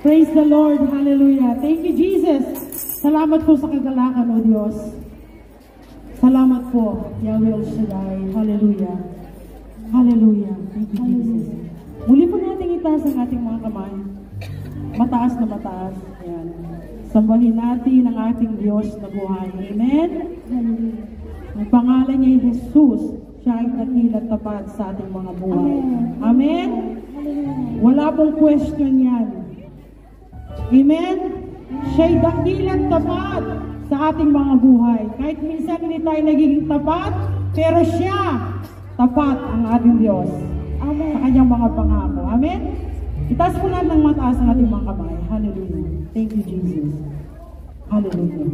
Praise the Lord. Hallelujah. Thank you, Jesus. Salamat po sa kagalakan, O Diyos. Salamat po, Yahweh El Shaddai. Hallelujah. Hallelujah. Thank you, Jesus. Muli po natin itaas ang ating mga kamay. Mataas na mataas. Ayan. Sambahin natin ang ating Diyos na buhay. Amen? Hallelujah. Ang pangalan niya ay Jesus. Siya ay dakilang tapat sa ating mga buhay. Amen? Wala pong question yan. Amen? Siya'y dakilang tapat sa ating mga buhay. Kahit minsan hindi tayo nagiging tapat, pero siya, tapat ang ating Diyos. Amen. Sa kanyang mga pangako. Amen? Itaas po natin ng mataas ang ating mga kamay. Hallelujah. Thank you, Jesus. Hallelujah.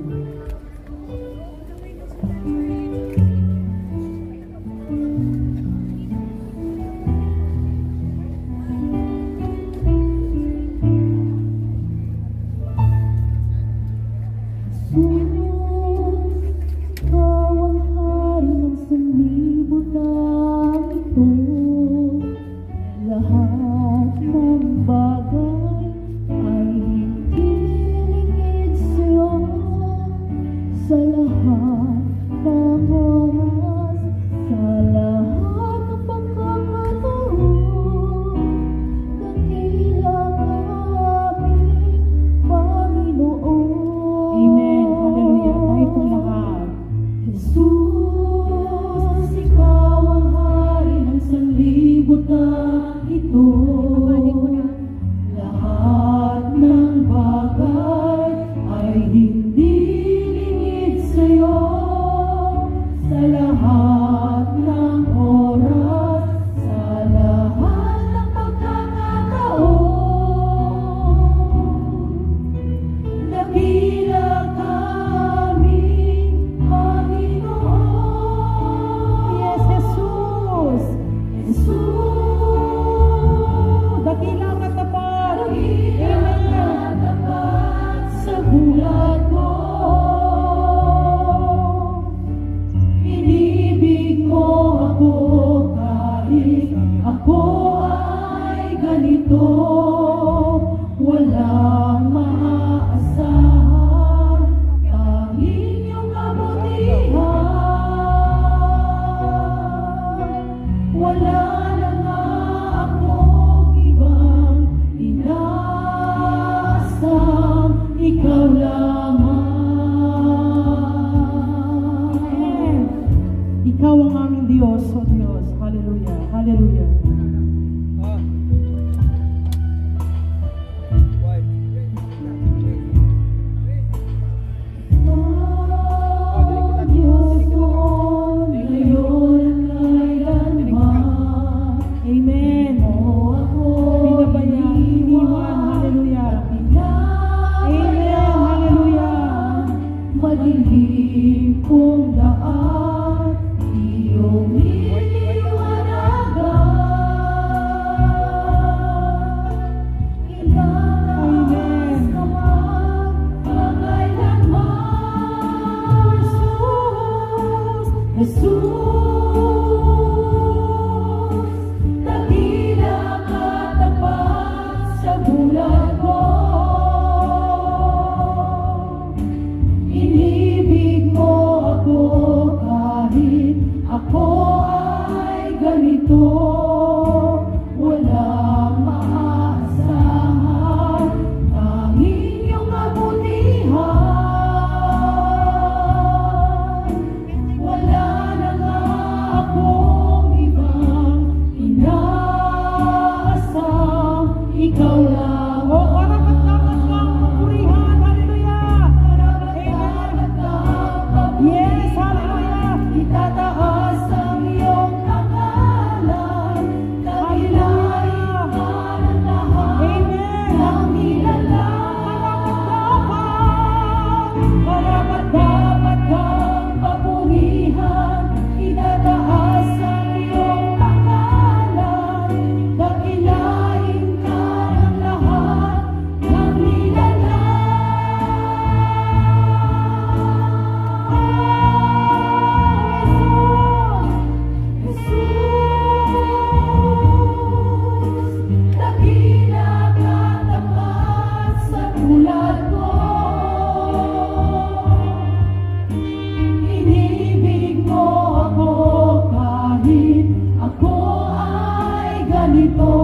ito,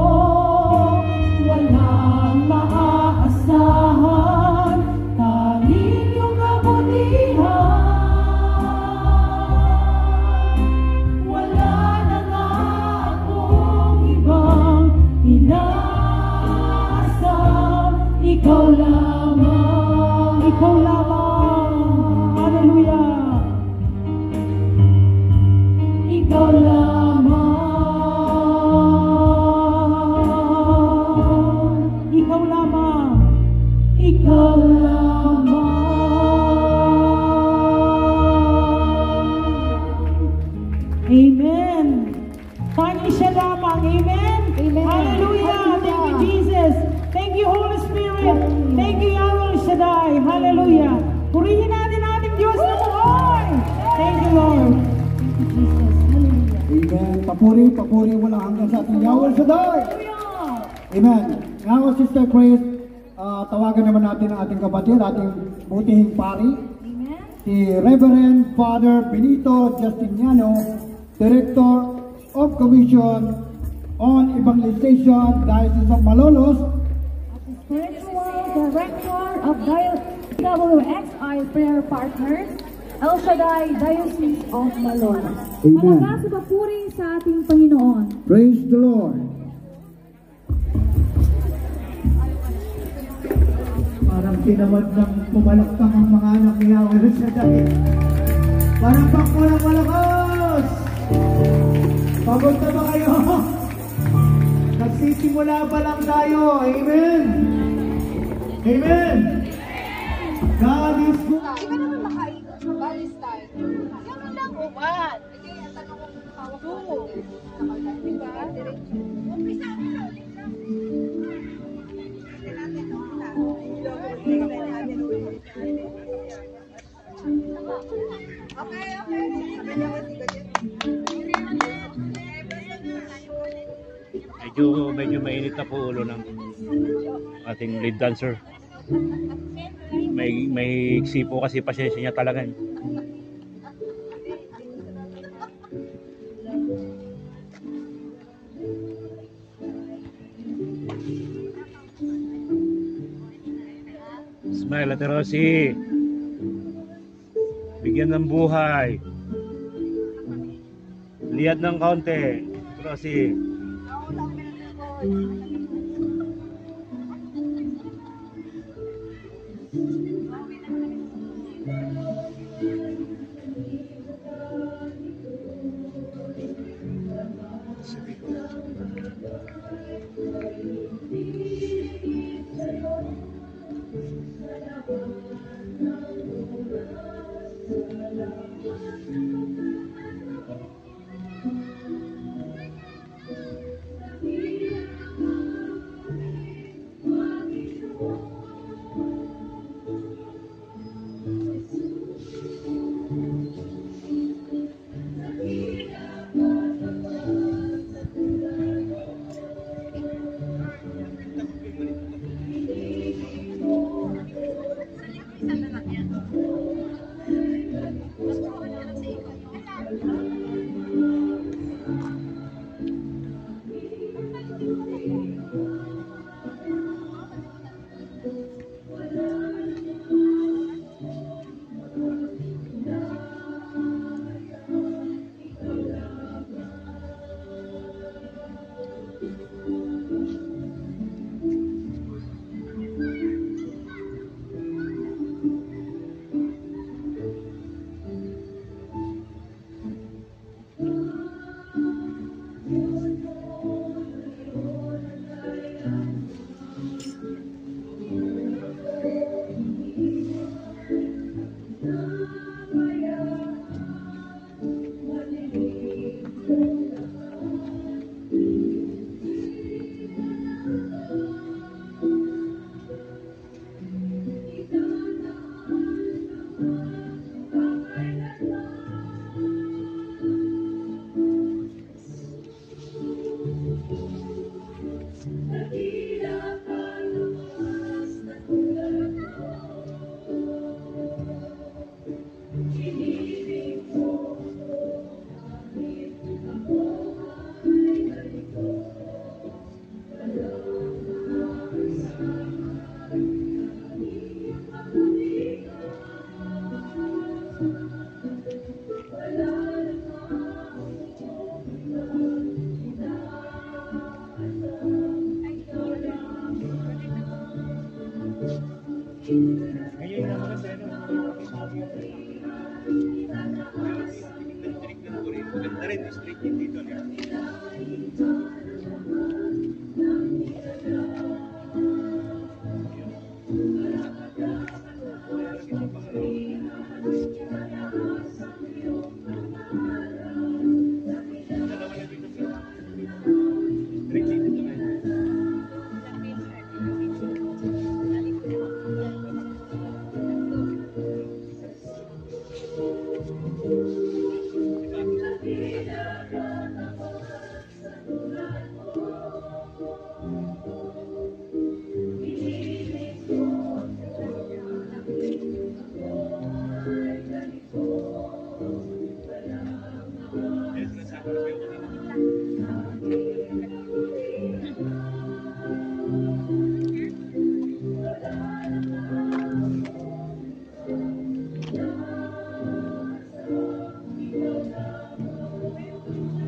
walang maaasahan, tanging iyong kabutihan. Wala na nga akong ibang inaasam, ikaw lamang, ikaw lamang. Hallelujah. Ikaw lamang, ikaw lamang, ikaw lamang. Amen. Tanging siya lamang. Amen. Amen. Hallelujah. Thank you, Jesus. Thank you, Holy Spirit. Thank you, Yahweh Shaddai. Hallelujah. Purihin natin ating Diyos na buhay. Thank you, Lord. Thank you, Jesus. Hallelujah. Amen. Papuri walang hanggan sa ating Yahweh Shaddai. Hallelujah. Amen. Ngayon, Sister Grace, tawagan naman natin ang ating kapatid, ating butihing pari, Amen. si Reverend Father Benito Justiniano, Director of Commission on Evangelization, Diocese of Malolos, Spiritual Director of WXI Prayer Partners, El Shaddai Diocese of Malolos. Amen. Malaga sa papuri sa ating Panginoon. Praise the Lord. Parang tinamad ng pumalakpak ang mga anak ni Yahweh Shaddai. Parang pakmulang malakas. Pagod na ba kayo? Nagsisimula pa lang tayo. Amen. Amen. God is good. Iba naman makaikot sa Palestine. Yan lang uban. Hindi, ang tanong ko kung hawak ko. Diba? Umpisa na ulit na. Okay, okay. Medyo mainit na po ulo ng ating lead dancer. May sipo kasi pasensya niya talaga. Smile, Ate Rosie. Bigyan ng buhay. Liad ng kaunti, Rosie. Ngayon na maganda na. Maganda rin, street dito niya.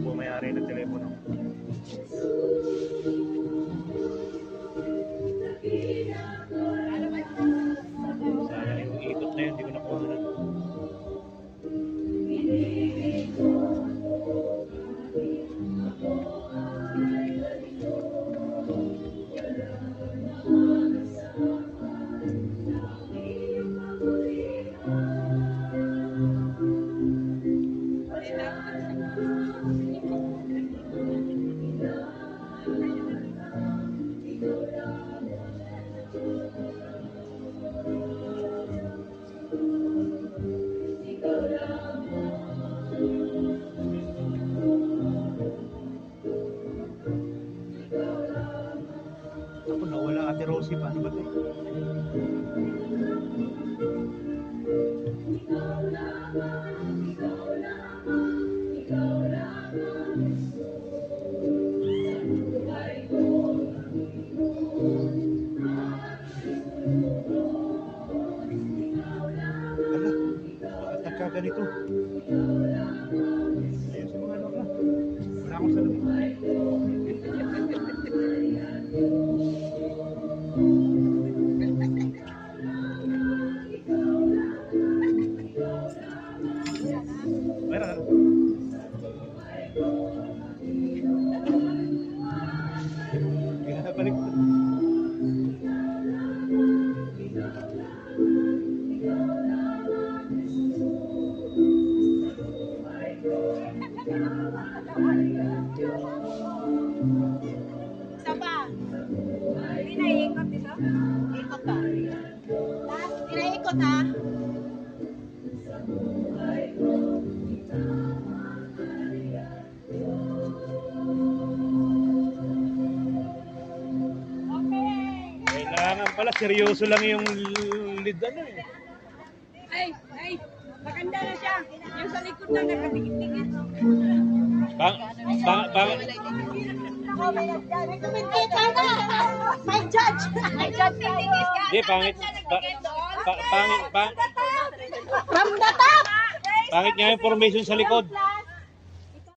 Pumayari ng telepono. Sayang yung ikot na yun, hindi ko nakuha na. Ako nawala Ate Rosie, paano ba ito? Ala, bakit nagkaganito? Ayun sa mga ano ka. Wala akong salamin. Meron. Balik. Isa pa. Hindi na iikot dito? Ikot pa. Hindi na ikot ha. Kailangan pala, seryoso lang yung lead ano eh. Ay, maganda na siya. Yung sa likod na nakatingin-tingin. Commentator na! May judge! May judge tayo! Hindi, pangit. From the top! Pangit nga yung formation sa likod.